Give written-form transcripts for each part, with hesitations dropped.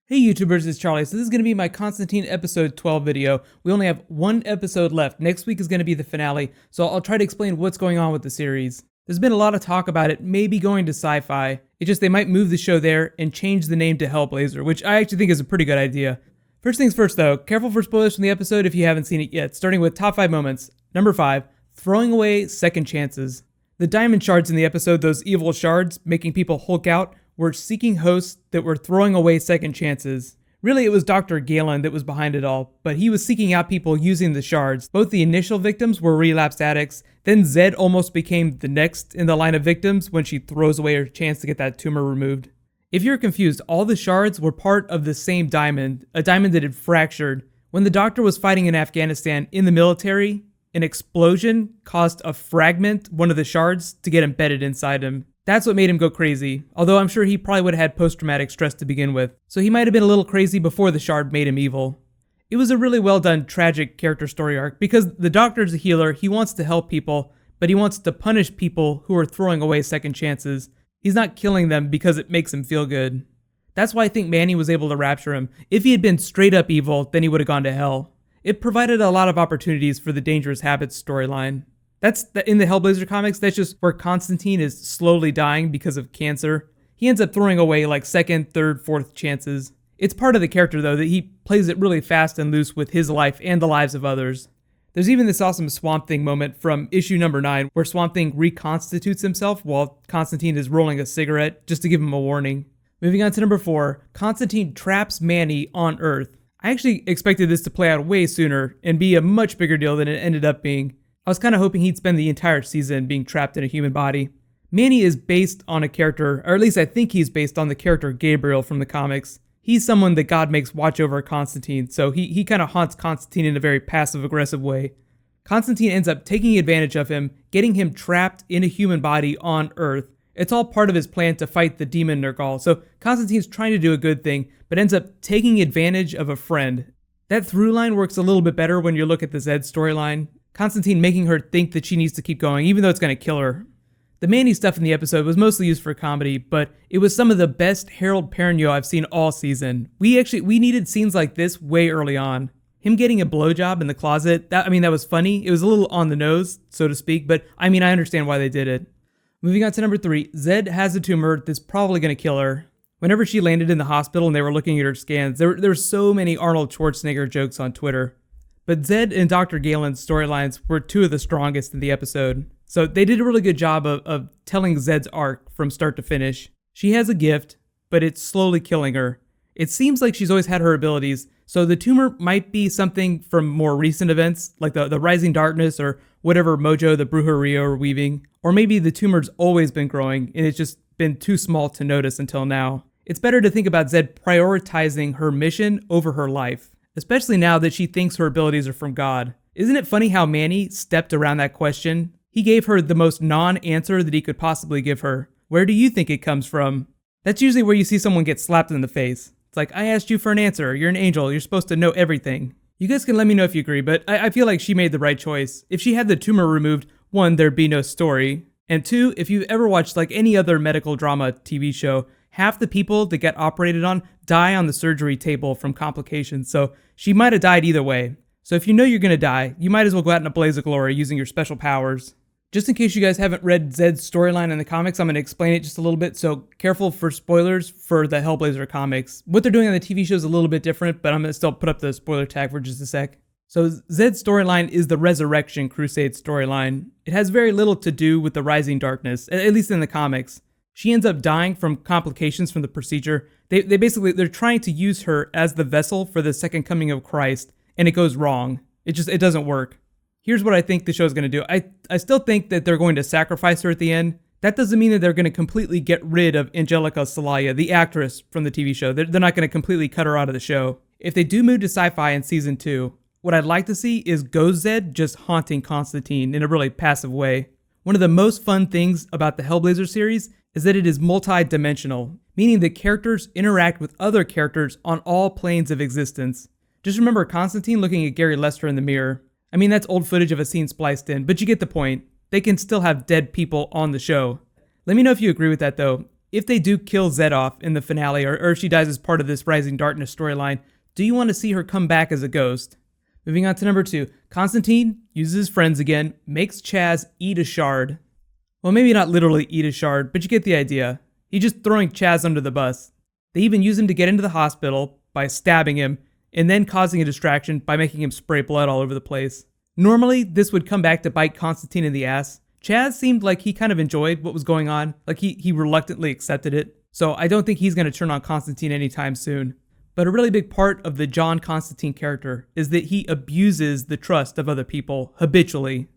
Hey YouTubers, it's Charlie. So this is going to be my Constantine episode 12 video. We only have one episode left. Next week is going to be the finale, so I'll try to explain what's going on with the series. There's been a lot of talk about it maybe going to sci-fi. It's just they might move the show there and change the name to Hellblazer, which I actually think is a pretty good idea. First things first though, careful for spoilers from the episode if you haven't seen it yet, starting with top 5 moments. Number 5, throwing away second chances. The diamond shards in the episode, those evil shards making people Hulk out, were seeking hosts that were throwing away second chances. Really, it was Dr. Galen that was behind it all, but he was seeking out people using the shards. Both the initial victims were relapsed addicts, then Zed almost became the next in the line of victims when she throws away her chance to get that tumor removed. If you're confused, all the shards were part of the same diamond, a diamond that had fractured. When the doctor was fighting in Afghanistan in the military, an explosion caused a fragment, one of the shards, to get embedded inside him. That's what made him go crazy, although I'm sure he probably would have had post-traumatic stress to begin with, so he might have been a little crazy before the shard made him evil. It was a really well done, tragic character story arc, because the doctor's a healer, he wants to help people, but he wants to punish people who are throwing away second chances. He's not killing them because it makes him feel good. That's why I think Manny was able to rapture him. If he had been straight up evil, then he would have gone to hell. It provided a lot of opportunities for the Dangerous Habits storyline. That's in the Hellblazer comics, that's just where Constantine is slowly dying because of cancer. He ends up throwing away like second, third, fourth chances. It's part of the character though that he plays it really fast and loose with his life and the lives of others. There's even this awesome Swamp Thing moment from issue number 9 where Swamp Thing reconstitutes himself while Constantine is rolling a cigarette just to give him a warning. Moving on to number 4, Constantine traps Manny on Earth. I actually expected this to play out way sooner and be a much bigger deal than it ended up being. I was kind of hoping he'd spend the entire season being trapped in a human body. Manny is based on a character, or at least I think he's based on the character Gabriel from the comics. He's someone that God makes watch over Constantine, so he kind of haunts Constantine in a very passive-aggressive way. Constantine ends up taking advantage of him, getting him trapped in a human body on Earth. It's all part of his plan to fight the demon Nergal, so Constantine's trying to do a good thing, but ends up taking advantage of a friend. That through line works a little bit better when you look at the Zed storyline. Constantine making her think that she needs to keep going, even though it's going to kill her. The Manny stuff in the episode was mostly used for comedy, but it was some of the best Harold Perrineau I've seen all season. We needed scenes like this way early on. Him getting a blowjob in the closet, that was funny. It was a little on the nose, so to speak, but I understand why they did it. Moving on to number 3, Zed has a tumor that's probably going to kill her. Whenever she landed in the hospital and they were looking at her scans, there were so many Arnold Schwarzenegger jokes on Twitter. But Zed and Dr. Galen's storylines were two of the strongest in the episode. So they did a really good job of telling Zed's arc from start to finish. She has a gift, but it's slowly killing her. It seems like she's always had her abilities, so the tumor might be something from more recent events, like the Rising Darkness or whatever mojo the Brujeria are weaving. Or maybe the tumor's always been growing and it's just been too small to notice until now. It's better to think about Zed prioritizing her mission over her life, especially now that she thinks her abilities are from God. Isn't it funny how Manny stepped around that question? He gave her the most non-answer that he could possibly give her. Where do you think it comes from? That's usually where you see someone get slapped in the face. It's like, I asked you for an answer. You're an angel. You're supposed to know everything. You guys can let me know if you agree, but I feel like she made the right choice. If she had the tumor removed, 1, there'd be no story. And 2, if you've ever watched like any other medical drama TV show, half the people that get operated on die on the surgery table from complications, so she might have died either way. So if you know you're going to die, you might as well go out in a blaze of glory using your special powers. Just in case you guys haven't read Zed's storyline in the comics, I'm going to explain it just a little bit, so careful for spoilers for the Hellblazer comics. What they're doing on the TV show is a little bit different, but I'm going to still put up the spoiler tag for just a sec. So Zed's storyline is the Resurrection Crusade storyline. It has very little to do with the Rising Darkness, at least in the comics. She ends up dying from complications from the procedure. They're trying to use her as the vessel for the second coming of Christ, and it goes wrong. It doesn't work. Here's what I think the show's going to do. I still think that they're going to sacrifice her at the end. That doesn't mean that they're going to completely get rid of Angelica Salaya, the actress from the TV show. They're not going to completely cut her out of the show. If they do move to sci-fi in season 2, what I'd like to see is Ghost Zed just haunting Constantine in a really passive way. One of the most fun things about the Hellblazer series is that it is multi-dimensional, meaning that characters interact with other characters on all planes of existence. Just remember Constantine looking at Gary Lester in the mirror. That's old footage of a scene spliced in, but you get the point. They can still have dead people on the show. Let me know if you agree with that though. if they do kill Zed off in the finale, or if she dies as part of this Rising Darkness storyline, do you want to see her come back as a ghost? Moving on to number 2, Constantine uses his friends again, makes Chaz eat a shard. Well, maybe not literally eat a shard, but you get the idea. He's just throwing Chaz under the bus. They even use him to get into the hospital by stabbing him, and then causing a distraction by making him spray blood all over the place. Normally, this would come back to bite Constantine in the ass. Chaz seemed like he kind of enjoyed what was going on, like he reluctantly accepted it. So I don't think he's going to turn on Constantine anytime soon. But a really big part of the John Constantine character is that he abuses the trust of other people habitually.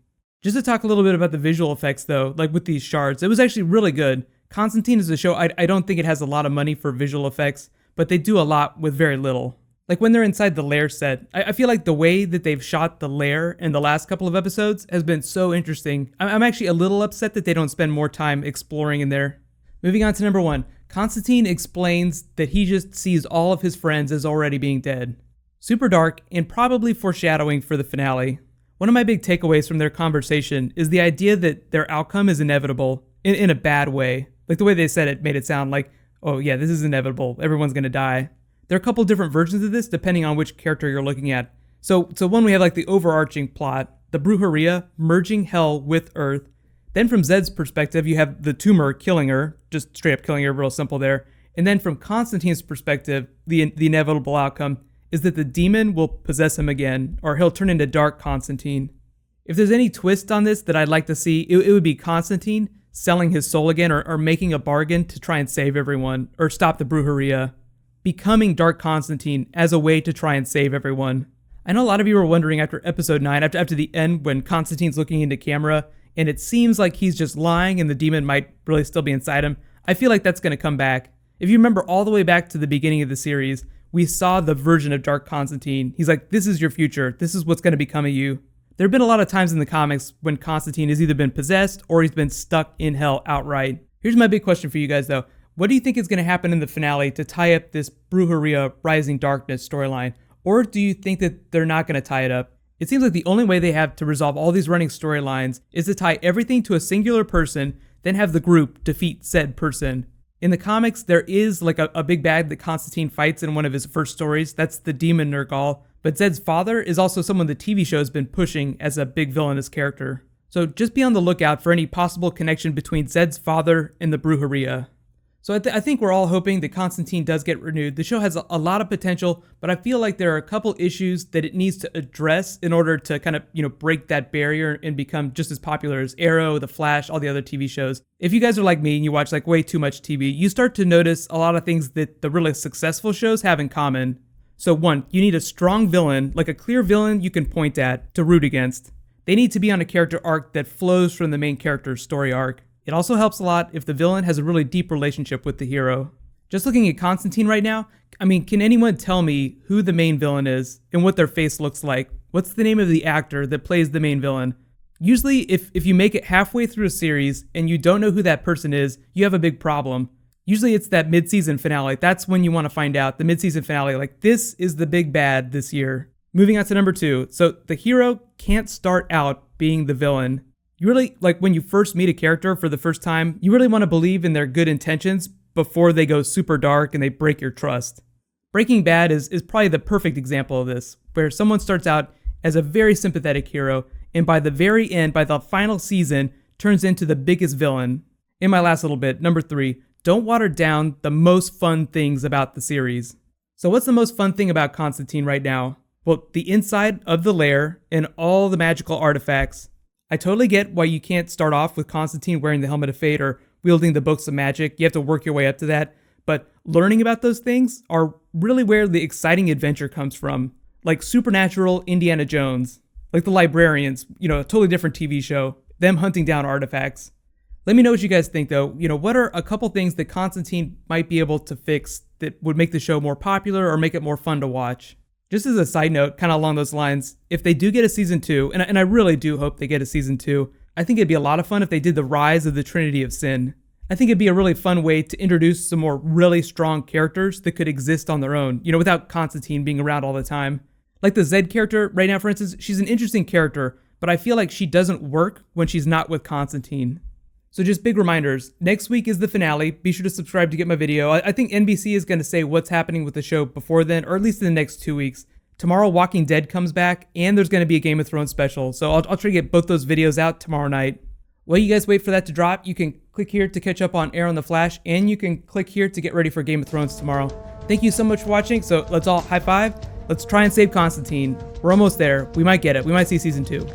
Just to talk a little bit about the visual effects though, like with these shards, it was actually really good. Constantine is a show, I don't think it has a lot of money for visual effects, but they do a lot with very little. Like when they're inside the lair set, I feel like the way that they've shot the lair in the last couple of episodes has been so interesting. I'm actually a little upset that they don't spend more time exploring in there. Moving on to number 1, Constantine explains that he just sees all of his friends as already being dead. Super dark and probably foreshadowing for the finale. One of my big takeaways from their conversation is the idea that their outcome is inevitable in a bad way. Like the way they said it made it sound like, oh yeah, this is inevitable. Everyone's gonna die. There are a couple different versions of this depending on which character you're looking at. So one, we have like the overarching plot, the Brujeria merging hell with Earth. Then from Zed's perspective, you have the tumor killing her, just straight up killing her, real simple there. And then from Constantine's perspective, the inevitable outcome is that the demon will possess him again, or he'll turn into Dark Constantine. If there's any twist on this that I'd like to see, it would be Constantine selling his soul again, or making a bargain to try and save everyone, or stop the Brujeria. Becoming Dark Constantine as a way to try and save everyone. I know a lot of you were wondering after episode 9, after the end, when Constantine's looking into camera, and it seems like he's just lying and the demon might really still be inside him. I feel like that's going to come back. If you remember all the way back to the beginning of the series, we saw the version of Dark Constantine. He's like, this is your future. This is what's going to become of you. There have been a lot of times in the comics when Constantine has either been possessed or he's been stuck in hell outright. Here's my big question for you guys though. What do you think is going to happen in the finale to tie up this Brujeria Rising Darkness storyline? Or do you think that they're not going to tie it up? It seems like the only way they have to resolve all these running storylines is to tie everything to a singular person, then have the group defeat said person. In the comics, there is like a big bad that Constantine fights in one of his first stories. That's the demon Nergal. But Zed's father is also someone the TV show has been pushing as a big villainous character. So just be on the lookout for any possible connection between Zed's father and the Brujeria. So I think we're all hoping that Constantine does get renewed. The show has a lot of potential, but I feel like there are a couple issues that it needs to address in order to kind of, break that barrier and become just as popular as Arrow, The Flash, all the other TV shows. If you guys are like me and you watch like way too much TV, you start to notice a lot of things that the really successful shows have in common. So 1, you need a strong villain, like a clear villain you can point at to root against. They need to be on a character arc that flows from the main character's story arc. It also helps a lot if the villain has a really deep relationship with the hero. Just looking at Constantine right now, can anyone tell me who the main villain is and what their face looks like? What's the name of the actor that plays the main villain? Usually, if you make it halfway through a series and you don't know who that person is, you have a big problem. Usually it's that mid-season finale. That's when you want to find out, the mid-season finale. Like, this is the big bad this year. Moving on to number 2. So the hero can't start out being the villain. You really, like when you first meet a character for the first time, you really want to believe in their good intentions before they go super dark and they break your trust. Breaking Bad is probably the perfect example of this, where someone starts out as a very sympathetic hero, and by the very end, by the final season, turns into the biggest villain. In my last little bit, number 3, don't water down the most fun things about the series. So what's the most fun thing about Constantine right now? Well, the inside of the lair and all the magical artifacts. I totally get why you can't start off with Constantine wearing the Helmet of Fate or wielding the Books of Magic. You have to work your way up to that. But learning about those things are really where the exciting adventure comes from. Like supernatural Indiana Jones. Like the Librarians, a totally different TV show. Them hunting down artifacts. Let me know what you guys think though. What are a couple things that Constantine might be able to fix that would make the show more popular or make it more fun to watch? Just as a side note, kind of along those lines, if they do get a season 2, and I really do hope they get a season 2, I think it'd be a lot of fun if they did the Rise of the Trinity of Sin. I think it'd be a really fun way to introduce some more really strong characters that could exist on their own, without Constantine being around all the time. Like the Zed character right now, for instance, she's an interesting character, but I feel like she doesn't work when she's not with Constantine. So just big reminders, next week is the finale. Be sure to subscribe to get my video. I think NBC is going to say what's happening with the show before then, or at least in the next 2 weeks. Tomorrow, Walking Dead comes back, and there's going to be a Game of Thrones special. So I'll try to get both those videos out tomorrow night. While you guys wait for that to drop, you can click here to catch up on Arrow and the Flash, and you can click here to get ready for Game of Thrones tomorrow. Thank you so much for watching. So let's all high five. Let's try and save Constantine. We're almost there. We might get it. We might see season 2.